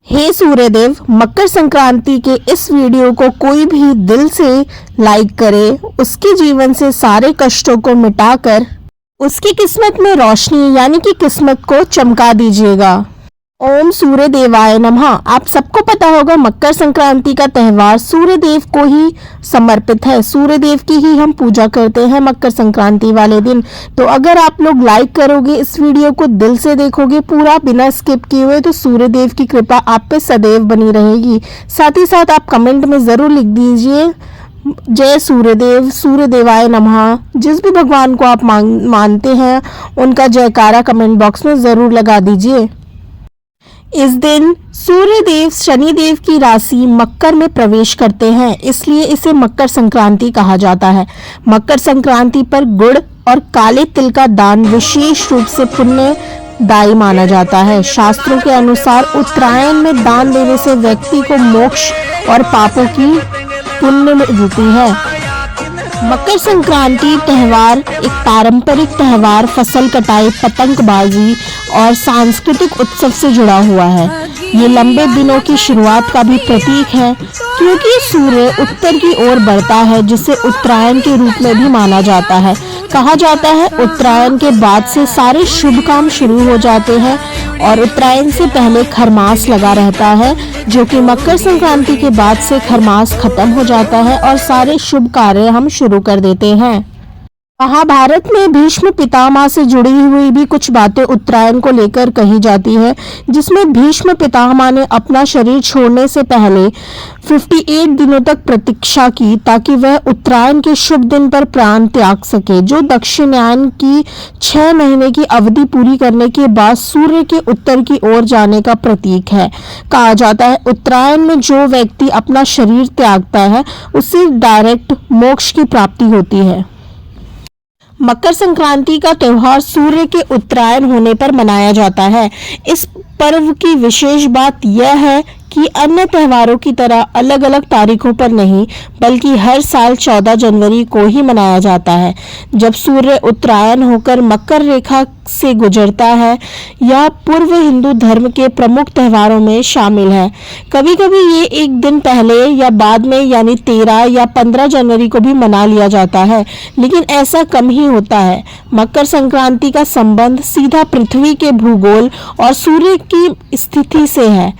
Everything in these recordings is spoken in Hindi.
हे सूर्यदेव, मकर संक्रांति के इस वीडियो को कोई भी दिल से लाइक करे, उसके जीवन से सारे कष्टों को मिटाकर उसकी किस्मत में रोशनी यानी कि किस्मत को चमका दीजिएगा। ओम सूर्य देवाय नमः। आप सबको पता होगा मकर संक्रांति का त्यौहार सूर्य देव को ही समर्पित है। सूर्य देव की ही हम पूजा करते हैं मकर संक्रांति वाले दिन। तो अगर आप लोग लाइक करोगे, इस वीडियो को दिल से देखोगे पूरा बिना स्किप किए हुए, तो सूर्य देव की कृपा आप पे सदैव बनी रहेगी। साथ ही साथ आप कमेंट में जरूर लिख दीजिए जय सूर्यदेव, सूर्य देवाय नमः। जिस भी भगवान को आप मानते हैं उनका जयकारा कमेंट बॉक्स में जरूर लगा दीजिए। इस दिन सूर्य देव शनि देव की राशि मकर में प्रवेश करते हैं, इसलिए इसे मकर संक्रांति कहा जाता है। मकर संक्रांति पर गुड़ और काले तिल का दान विशेष रूप से पुण्यदायी माना जाता है। शास्त्रों के अनुसार उत्तरायण में दान देने से व्यक्ति को मोक्ष और पापों की पुण्य मिलती है। मकर संक्रांति त्यौहार एक पारंपरिक त्यौहार फसल कटाई, पतंगबाजी और सांस्कृतिक उत्सव से जुड़ा हुआ है। ये लंबे दिनों की शुरुआत का भी प्रतीक है, क्योंकि सूर्य उत्तर की ओर बढ़ता है, जिसे उत्तरायण के रूप में भी माना जाता है। कहा जाता है उत्तरायण के बाद से सारे शुभ काम शुरू हो जाते हैं और उत्तरायण से पहले खरमास लगा रहता है, जो कि मकर संक्रांति के बाद से खरमास खत्म हो जाता है और सारे शुभ कार्य हम शुरू कर देते हैं। महाभारत में भीष्म पितामह से जुड़ी हुई भी कुछ बातें उत्तरायण को लेकर कही जाती है, जिसमें भीष्म पितामह ने अपना शरीर छोड़ने से पहले 58 दिनों तक प्रतीक्षा की, ताकि वह उत्तरायण के शुभ दिन पर प्राण त्याग सके, जो दक्षिणायन की 6 महीने की अवधि पूरी करने के बाद सूर्य के उत्तर की ओर जाने का प्रतीक है। कहा जाता है उत्तरायण में जो व्यक्ति अपना शरीर त्यागता है उसे डायरेक्ट मोक्ष की प्राप्ति होती है। मकर संक्रांति का त्यौहार सूर्य के उत्तरायण होने पर मनाया जाता है। इस पर्व की विशेष बात यह है कि अन्य त्योहारों की तरह अलग अलग तारीखों पर नहीं, बल्कि हर साल 14 जनवरी को ही मनाया जाता है, जब सूर्य उत्तरायण होकर मकर रेखा से गुजरता है। यह पूर्व हिंदू धर्म के प्रमुख त्योहारों में शामिल है। कभी कभी ये एक दिन पहले या बाद में यानी 13 या 15 जनवरी को भी मना लिया जाता है, लेकिन ऐसा कम ही होता है। मकर संक्रांति का संबंध सीधा पृथ्वी के भूगोल और सूर्य की स्थिति से है।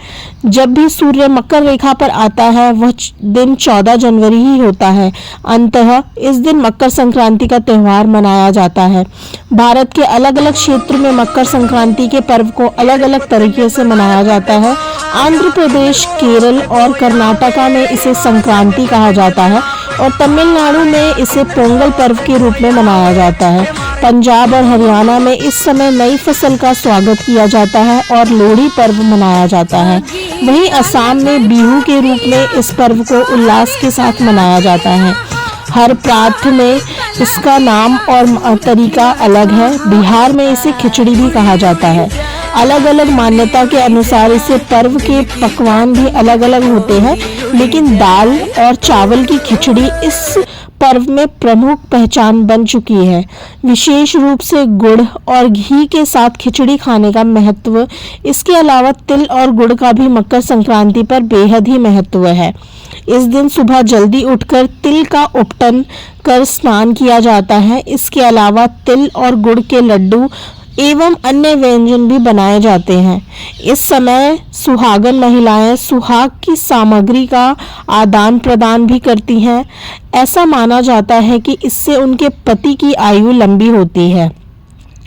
जब भी सूर्य मकर रेखा पर आता है वह दिन 14 जनवरी ही होता है। अंततः इस दिन मकर संक्रांति का त्यौहार मनाया जाता है। भारत के अलग अलग क्षेत्र में मकर संक्रांति के पर्व को अलग अलग तरीके से मनाया जाता है। आंध्र प्रदेश, केरल और कर्नाटका में इसे संक्रांति कहा जाता है और तमिलनाडु में इसे पोंगल पर्व के रूप में मनाया जाता है। पंजाब और हरियाणा में इस समय नई फसल का स्वागत किया जाता है और लोहड़ी पर्व मनाया जाता है। वहीं असम में बिहू के रूप में इस पर्व को उल्लास के साथ मनाया जाता है। हर प्रांत में इसका नाम और तरीका अलग है। बिहार में इसे खिचड़ी भी कहा जाता है। अलग अलग मान्यता के अनुसार इसे पर्व के पकवान भी अलग अलग होते हैं, लेकिन दाल और चावल की खिचड़ी इस पर्व में प्रमुख पहचान बन चुकी है। विशेष रूप से गुड़ और घी के साथ खिचड़ी खाने का महत्व, इसके अलावा तिल और गुड़ का भी मकर संक्रांति पर बेहद ही महत्व है। इस दिन सुबह जल्दी उठकर तिल का उपटन कर स्नान किया जाता है। इसके अलावा तिल और गुड़ के लड्डू एवं अन्य व्यंजन भी बनाए जाते हैं। इस समय सुहागन महिलाएं सुहाग की सामग्री का आदान प्रदान भी करती हैं। ऐसा माना जाता है कि इससे उनके पति की आयु लंबी होती है।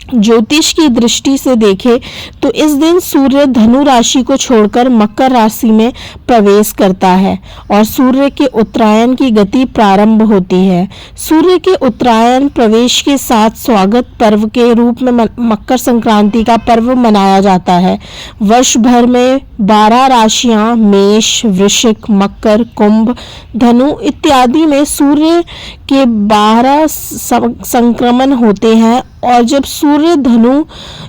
ज्योतिष की दृष्टि से देखें तो इस दिन सूर्य धनु राशि को छोड़कर मकर राशि में प्रवेश करता है और सूर्य के उत्तरायण की गति प्रारंभ होती है। सूर्य के उत्तरायण प्रवेश के साथ स्वागत पर्व के रूप में मकर संक्रांति का पर्व मनाया जाता है। वर्ष भर में 12 राशियां मेष, वृश्चिक, मकर, कुंभ, धनु इत्यादि में सूर्य के 12 संक्रमण होते हैं और जब सूर्य धनु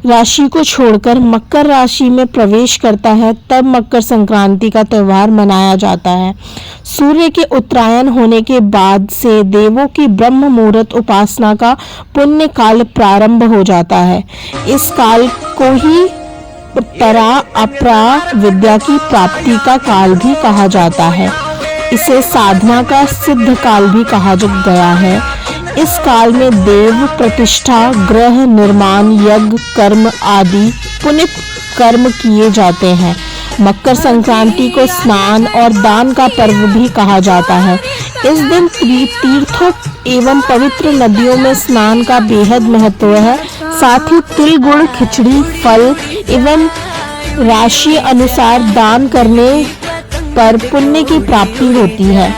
राशि को छोड़कर मकर राशि में प्रवेश करता है तब मकर संक्रांति का त्यौहार मनाया जाता है। सूर्य के उत्तरायण होने के बाद से देवों की ब्रह्म मुहूर्त उपासना का पुण्य काल प्रारंभ हो जाता है। इस काल को ही उत्तरा अपरा विद्या की प्राप्ति का काल भी कहा जाता है। इसे साधना का सिद्ध काल भी कहा गया है। इस काल में देव प्रतिष्ठा, गृह निर्माण, यज्ञ, कर्म आदि पुण्य कर्म किए जाते हैं। मकर संक्रांति को स्नान और दान का पर्व भी कहा जाता है। इस दिन तीर्थों एवं पवित्र नदियों में स्नान का बेहद महत्व है। साथ ही तिल, गुड़, खिचड़ी, फल एवं राशि अनुसार दान करने पर पुण्य की प्राप्ति होती है।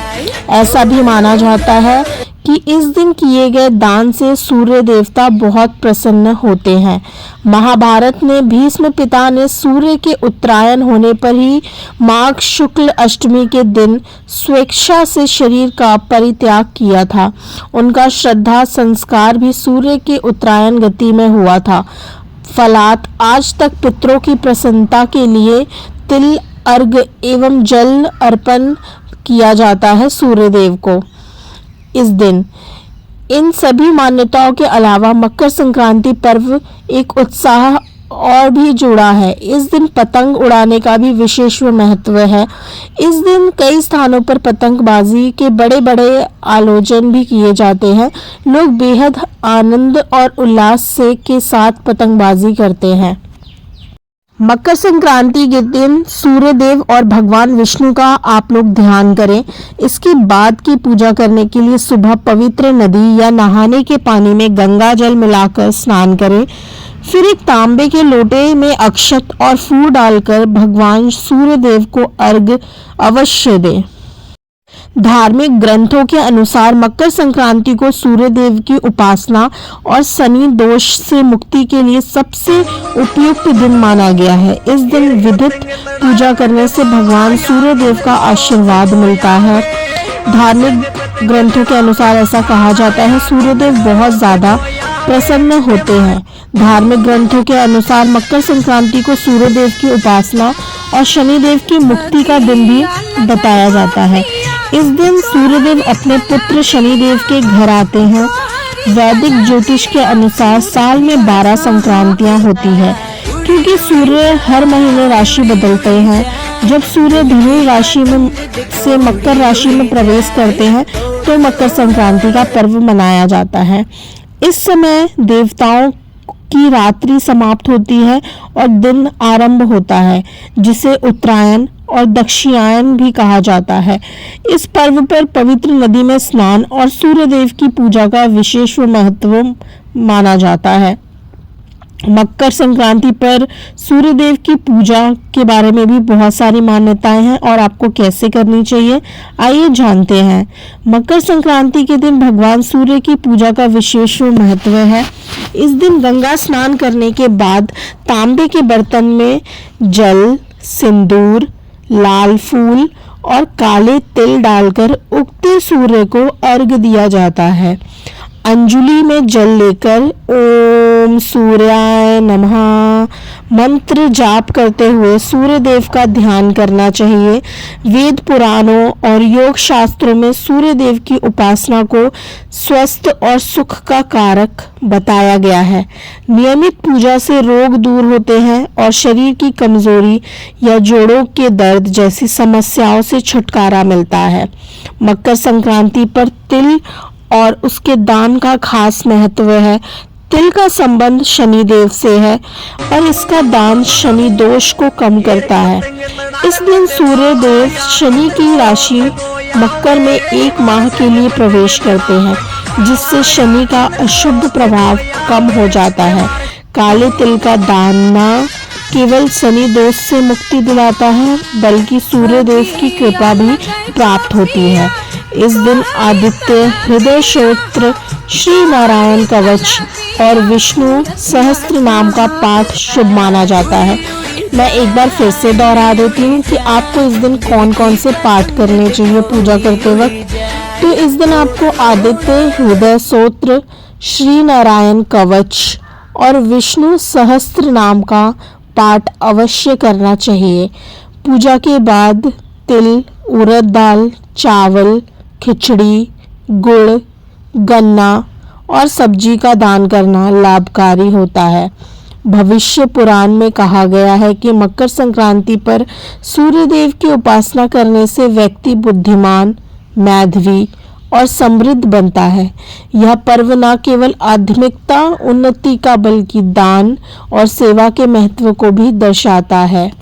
ऐसा भी माना जाता है कि इस दिन किए गए दान से सूर्य देवता बहुत प्रसन्न होते हैं। महाभारत में भीष्म पिता ने सूर्य के उत्तरायण होने पर ही माघ शुक्ल अष्टमी के दिन स्वेच्छा से शरीर का परित्याग किया था। उनका श्रद्धा संस्कार भी सूर्य के उत्तरायण गति में हुआ था। फलात आज तक पितरों की प्रसन्नता के लिए तिल, अर्घ एवं जल अर्पण किया जाता है सूर्य देव को इस दिन। इन सभी मान्यताओं के अलावा मकर संक्रांति पर्व एक उत्साह और भी जुड़ा है। इस दिन पतंग उड़ाने का भी विशेष महत्व है। इस दिन कई स्थानों पर पतंगबाजी के बड़े बड़े आयोजन भी किए जाते हैं। लोग बेहद आनंद और उल्लास से के साथ पतंगबाजी करते हैं। मकर संक्रांति के दिन सूर्य देव और भगवान विष्णु का आप लोग ध्यान करें। इसके बाद की पूजा करने के लिए सुबह पवित्र नदी या नहाने के पानी में गंगा जल मिलाकर स्नान करें। फिर एक तांबे के लोटे में अक्षत और फूल डालकर भगवान सूर्य देव को अर्घ्य अवश्य दें। धार्मिक ग्रंथों के अनुसार मकर संक्रांति को सूर्य देव की उपासना और शनि दोष से मुक्ति के लिए सबसे उपयुक्त दिन माना गया है। इस दिन विधित पूजा करने से भगवान सूर्य देव का आशीर्वाद मिलता है। धार्मिक ग्रंथों के अनुसार ऐसा कहा जाता है सूर्य देव बहुत ज्यादा प्रसन्न होते हैं। धार्मिक ग्रंथों के अनुसार मकर संक्रांति को सूर्य देव की उपासना और शनि देव की मुक्ति का दिन भी बताया जाता है। इस दिन सूर्य देव अपने पुत्र शनि देव के घर आते हैं। वैदिक ज्योतिष के अनुसार साल में 12 संक्रांतियां होती है, क्योंकि सूर्य हर महीने राशि बदलते हैं। जब सूर्य धनु राशि में से मकर राशि में प्रवेश करते हैं तो मकर संक्रांति का पर्व मनाया जाता है। इस समय देवताओं की रात्रि समाप्त होती है और दिन आरंभ होता है, जिसे उत्तरायण और दक्षिणायन भी कहा जाता है। इस पर्व पर पवित्र नदी में स्नान और सूर्य देव की पूजा का विशेष महत्व माना जाता है। मकर संक्रांति पर सूर्य देव की पूजा के बारे में भी बहुत सारी मान्यताएं हैं और आपको कैसे करनी चाहिए आइए जानते हैं। मकर संक्रांति के दिन भगवान सूर्य की पूजा का विशेष महत्व है। इस दिन गंगा स्नान करने के बाद तांबे के बर्तन में जल, सिंदूर, लाल फूल और काले तिल डालकर उगते सूर्य को अर्घ्य दिया जाता है। अंजलि में जल लेकर ओम सूर्याय नमः मंत्र जाप करते हुए सूर्य देव का ध्यान करना चाहिए। वेद पुराणों और योग शास्त्रों में सूर्य देव की उपासना को स्वस्थ और सुख का कारक बताया गया है। नियमित पूजा से रोग दूर होते हैं और शरीर की कमजोरी या जोड़ों के दर्द जैसी समस्याओं से छुटकारा मिलता है। मकर संक्रांति पर तिल और उसके दान का खास महत्व है। तिल का संबंध शनि देव से है और इसका दान शनि दोष को कम करता है। इस दिन सूर्य देव शनि की राशि मकर में 1 माह के लिए प्रवेश करते हैं, जिससे शनि का अशुभ प्रभाव कम हो जाता है। काले तिल का दान न केवल शनि दोष से मुक्ति दिलाता है, बल्कि सूर्य देव की कृपा भी प्राप्त होती है। इस दिन आदित्य हृदय स्तोत्र, श्री नारायण कवच और विष्णु सहस्त्र नाम का पाठ शुभ माना जाता है। मैं एक बार फिर से दोहरा देती हूँ कि आपको इस दिन कौन कौन से पाठ करने चाहिए पूजा करते वक्त। तो इस दिन आपको आदित्य हृदय स्तोत्र, श्री नारायण कवच और विष्णु सहस्त्र नाम का पाठ अवश्य करना चाहिए। पूजा के बाद तिल, उड़द दाल, चावल, खिचड़ी, गुड़, गन्ना और सब्जी का दान करना लाभकारी होता है। भविष्य पुराण में कहा गया है कि मकर संक्रांति पर सूर्य देव की उपासना करने से व्यक्ति बुद्धिमान, मेधावी और समृद्ध बनता है। यह पर्व न केवल आध्यात्मिकता उन्नति का बल्कि दान और सेवा के महत्व को भी दर्शाता है।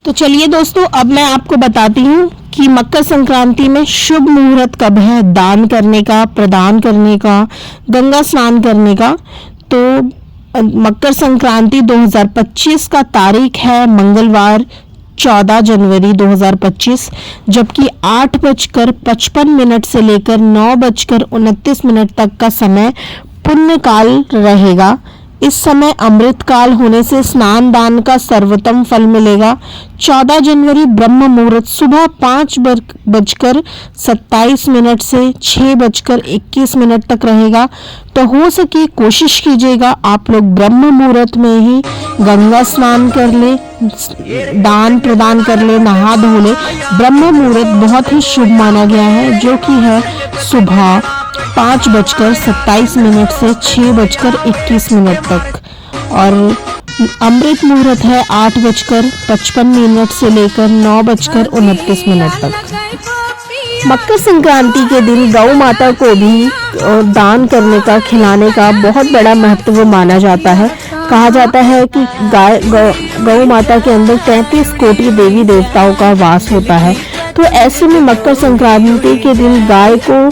तो चलिए दोस्तों, अब मैं आपको बताती हूँ कि मकर संक्रांति में शुभ मुहूर्त कब है दान करने का, प्रदान करने का, गंगा स्नान करने का। तो मकर संक्रांति 2025 का तारीख है मंगलवार 14 जनवरी 2025, जबकि 8:55 से लेकर 9:29 तक का समय पुण्य काल रहेगा। इस समय अमृत काल होने से स्नान दान का सर्वोत्तम फल मिलेगा। 14 जनवरी ब्रह्म मुहूर्त सुबह 5:27 से 6:21 तक रहेगा। तो हो सके कोशिश कीजिएगा आप लोग ब्रह्म मुहूर्त में ही गंगा स्नान कर ले, दान प्रदान कर ले, नहा धो ले। ब्रह्म मुहूर्त बहुत ही शुभ माना गया है, जो कि है सुबह 5:27 से 6:21 तक, और अमृत मुहूर्त है 8:55 से लेकर 9:29 तक। मकर संक्रांति के दिन गौ माता को भी दान करने का, खिलाने का बहुत बड़ा महत्व माना जाता है। कहा जाता है कि गौ माता के अंदर 33 कोटि देवी देवताओं का वास होता है। तो ऐसे में मकर संक्रांति के दिन गाय को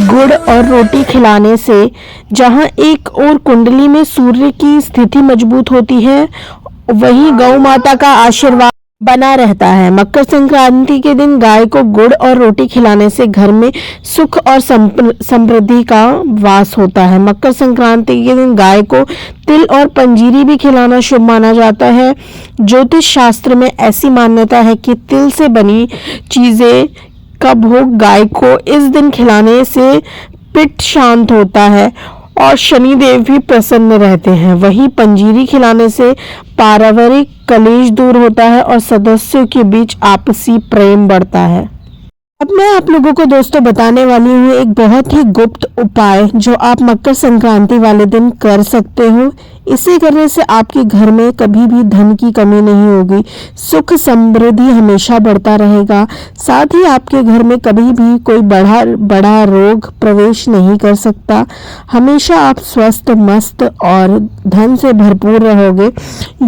गुड़ और रोटी खिलाने से जहां एक और कुंडली में सूर्य की स्थिति मजबूत होती है, वहीं गौ माता का आशीर्वाद बना रहता है। मकर संक्रांति के दिन गाय को गुड़ और रोटी खिलाने से घर में सुख और समृद्धि का वास होता है। मकर संक्रांति के दिन गाय को तिल और पंजीरी भी खिलाना शुभ माना जाता है। ज्योतिष शास्त्र में ऐसी मान्यता है कि तिल से बनी चीजें का भोग गाय को इस दिन खिलाने से पित्त शांत होता है और शनि देव भी प्रसन्न रहते हैं। वहीं पंजीरी खिलाने से पारिवारिक कलेश दूर होता है और सदस्यों के बीच आपसी प्रेम बढ़ता है। अब मैं आप लोगों को दोस्तों बताने वाली हूँ एक बहुत ही गुप्त उपाय जो आप मकर संक्रांति वाले दिन कर सकते हो। इसे करने से आपके घर में कभी भी धन की कमी नहीं होगी, सुख समृद्धि हमेशा बढ़ता रहेगा। साथ ही आपके घर में कभी भी कोई बड़ा रोग प्रवेश नहीं कर सकता। हमेशा आप स्वस्थ, मस्त और धन से भरपूर रहोगे।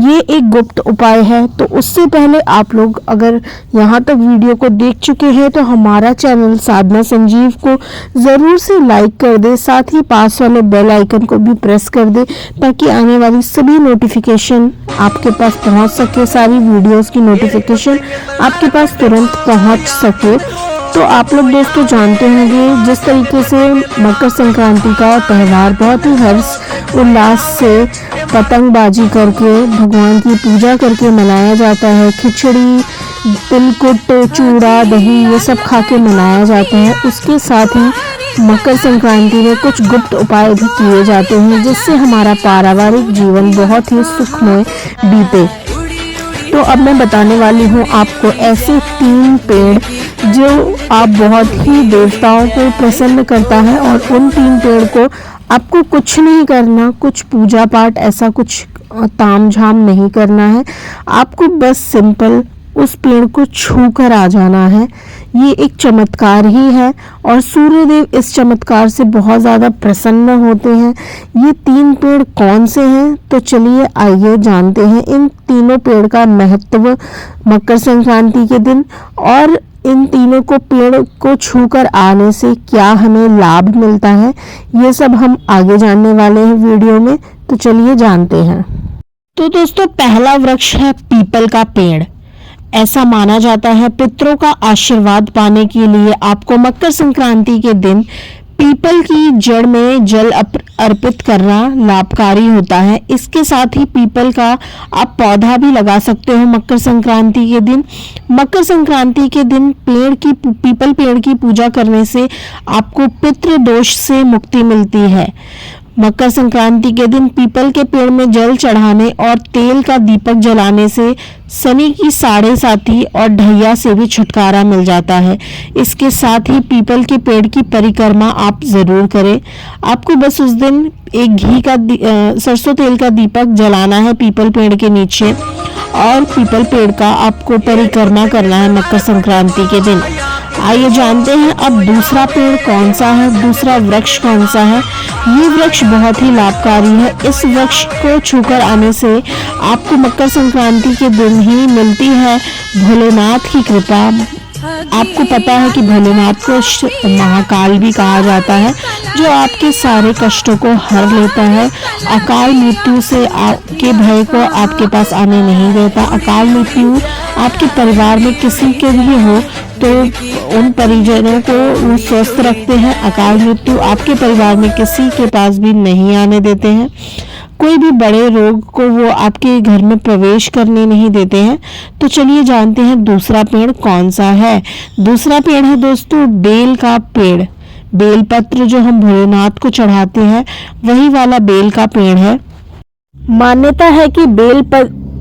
ये एक गुप्त उपाय है। तो उससे पहले आप लोग अगर यहाँ तक वीडियो को देख चुके हैं तो हमारा चैनल साधना संजीव को ज़रूर से लाइक कर दे, साथ ही पास वाले बेल आइकन को भी प्रेस कर दे ताकि आने वाली सभी नोटिफिकेशन आपके पास पहुंच सके, सारी वीडियोस की नोटिफिकेशन आपके पास तुरंत पहुंच सके। तो आप लोग दोस्तों जानते होंगे जिस तरीके से मकर संक्रांति का त्यौहार बहुत ही हर्ष उल्लास से पतंगबाजी करके भगवान की पूजा करके मनाया जाता है। खिचड़ी, तिलकुट, चूड़ा, दही ये सब खा के मनाया जाता है। उसके साथ ही मकर संक्रांति में कुछ गुप्त उपाय भी किए जाते हैं जिससे हमारा पारिवारिक जीवन बहुत ही सुखमय बीते। तो अब मैं बताने वाली हूँ आपको ऐसे 3 पेड़ जो आप बहुत ही देवताओं को प्रसन्न करता है, और उन 3 पेड़ को आपको कुछ नहीं करना, कुछ पूजा पाठ ऐसा कुछ तामझाम नहीं करना है। आपको बस सिंपल उस पेड़ को छू कर आ जाना है। ये एक चमत्कार ही है और सूर्यदेव इस चमत्कार से बहुत ज़्यादा प्रसन्न होते हैं। ये 3 पेड़ कौन से हैं? तो चलिए आइए जानते हैं इन तीनों पेड़ का महत्व मकर संक्रांति के दिन, और इन तीनों को पेड़ को छूकर आने से क्या हमें लाभ मिलता है, ये सब हम आगे जानने वाले हैं वीडियो में। तो चलिए जानते हैं। तो दोस्तों पहला वृक्ष है पीपल का पेड़। ऐसा माना जाता है पितरों का आशीर्वाद पाने के लिए आपको मकर संक्रांति के दिन पीपल की जड़ में जल अर्पित करना लाभकारी होता है। इसके साथ ही पीपल का आप पौधा भी लगा सकते हो मकर संक्रांति के दिन। मकर संक्रांति के दिन पीपल पेड़ की पूजा करने से आपको पितृ दोष से मुक्ति मिलती है। मकर संक्रांति के दिन पीपल के पेड़ में जल चढ़ाने और तेल का दीपक जलाने से शनि की साढ़े साथी और ढैया से भी छुटकारा मिल जाता है। इसके साथ ही पीपल के पेड़ की परिक्रमा आप जरूर करें। आपको बस उस दिन एक घी का सरसों तेल का दीपक जलाना है पीपल पेड़ के नीचे और पीपल पेड़ का आपको परिक्रमा करना है मकर संक्रांति के दिन। आइए जानते हैं अब दूसरा पेड़ कौन सा है, दूसरा वृक्ष कौन सा है। ये वृक्ष बहुत ही लाभकारी है। इस वृक्ष को छूकर आने से आपको मकर संक्रांति के दिन ही मिलती है भोलेनाथ की कृपा। आपको पता है कि भोलेनाथ को महाकाल भी कहा जाता है, जो आपके सारे कष्टों को हर लेता है। अकाल मृत्यु से आपके भय को आपके पास आने नहीं देता। अकाल मृत्यु आपके परिवार में किसी के भी हो तो उन परिजनों को वो स्वस्थ रखते हैं। अकाल मृत्यु आपके परिवार में किसी के पास भी नहीं आने देते हैं। कोई भी बड़े रोग को वो आपके घर में प्रवेश करने नहीं देते हैं। तो चलिए जानते हैं दूसरा पेड़ कौन सा है। दूसरा पेड़ है दोस्तों बेल का पेड़। बेल पत्र जो हम भोलेनाथ को चढ़ाते हैं वही वाला बेल का पेड़ है। मान्यता है कि बेल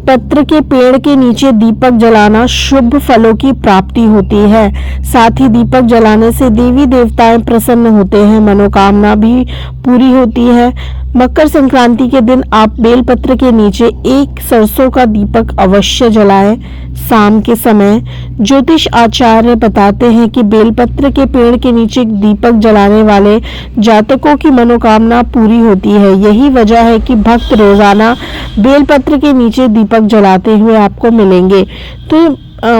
पत्र के पेड़ के नीचे दीपक जलाना शुभ फलों की प्राप्ति होती है। साथ ही दीपक जलाने से देवी देवताएं प्रसन्न होते हैं, मनोकामना भी पूरी होती है। मकर संक्रांति के दिन आप बेलपत्र के नीचे एक सरसों का दीपक अवश्य जलाएं। शाम के समय ज्योतिष आचार्य बताते हैं कि बेलपत्र के पेड़ के नीचे दीपक जलाने वाले जातकों की मनोकामना पूरी होती है। यही वजह है कि भक्त रोजाना बेलपत्र के नीचे दीपक जलाते हुए आपको मिलेंगे। तो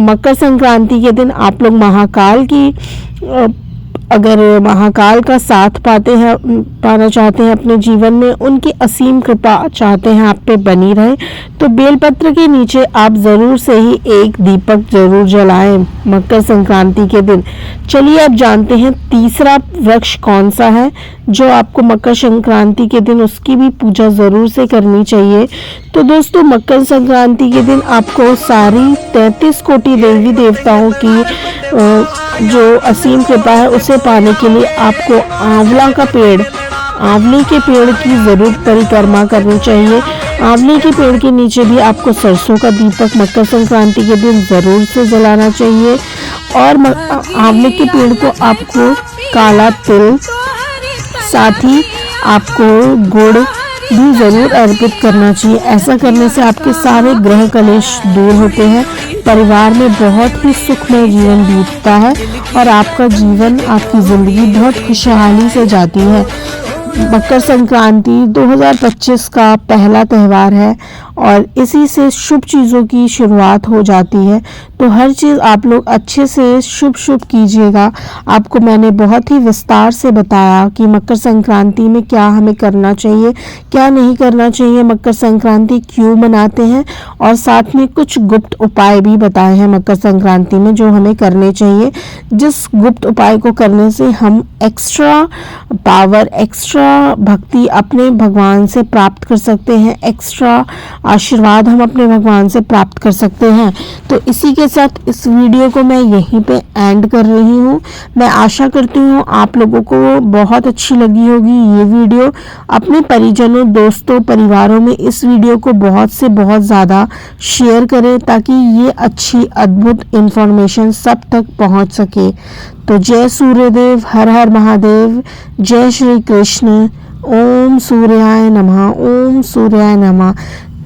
मकर संक्रांति के दिन आप लोग महाकाल की अगर महाकाल का साथ पाना चाहते हैं अपने जीवन में, उनकी असीम कृपा चाहते हैं आप पे बनी रहे, तो बेलपत्र के नीचे आप जरूर से ही एक दीपक जरूर जलाएं मकर संक्रांति के दिन। चलिए अब जानते हैं तीसरा वृक्ष कौन सा है जो आपको मकर संक्रांति के दिन उसकी भी पूजा जरूर से करनी चाहिए। तो दोस्तों मकर संक्रांति के दिन आपको सारी 33 कोटि देवी देवताओं की जो असीम कृपा है उसे पाने के लिए आपको आंवले के पेड़ की जरूर परिक्रमा करनी चाहिए। आंवले के पेड़ के नीचे भी आपको सरसों का दीपक मकर संक्रांति के दिन जरूर से जलाना चाहिए। और आंवले के पेड़ को आपको काला तिल, साथ ही आपको गुड़ भी जरूर अर्पित करना चाहिए। ऐसा करने से आपके सारे ग्रह कलेश दूर होते हैं, परिवार में बहुत ही सुखमय जीवन बीतता है और आपका जीवन, आपकी जिंदगी बहुत खुशहाली से जाती है। मकर संक्रांति 2025 का पहला त्यौहार है और इसी से शुभ चीज़ों की शुरुआत हो जाती है। तो हर चीज़ आप लोग अच्छे से शुभ कीजिएगा। आपको मैंने बहुत ही विस्तार से बताया कि मकर संक्रांति में क्या हमें करना चाहिए, क्या नहीं करना चाहिए, मकर संक्रांति क्यों मनाते हैं, और साथ में कुछ गुप्त उपाय भी बताए हैं मकर संक्रांति में जो हमें करने चाहिए, जिस गुप्त उपाय को करने से हम एक्स्ट्रा पावर, एक्स्ट्रा भक्ति अपने भगवान से प्राप्त कर सकते हैं, एक्स्ट्रा आशीर्वाद हम अपने भगवान से प्राप्त कर सकते हैं। तो इसी के साथ इस वीडियो को मैं यहीं पे एंड कर रही हूँ। मैं आशा करती हूँ आप लोगों को बहुत अच्छी लगी होगी ये वीडियो। अपने परिजनों, दोस्तों, परिवारों में इस वीडियो को बहुत से बहुत ज़्यादा शेयर करें ताकि ये अच्छी अद्भुत इन्फॉर्मेशन सब तक पहुँच सके। तो जय सूर्यदेव, हर हर महादेव, जय श्री कृष्ण, ओम सूर्याय नमः, ओम सूर्याय नमः,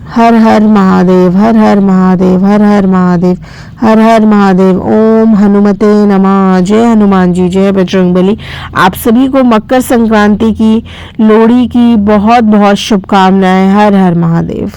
हर हर महादेव, हर हर महादेव, हर हर महादेव, हर हर महादेव। ओम हनुमते नमः। जय हनुमान जी, जय बजरंगबली। आप सभी को मकर संक्रांति की, लोहड़ी की बहुत बहुत शुभकामनाएं। हर हर महादेव।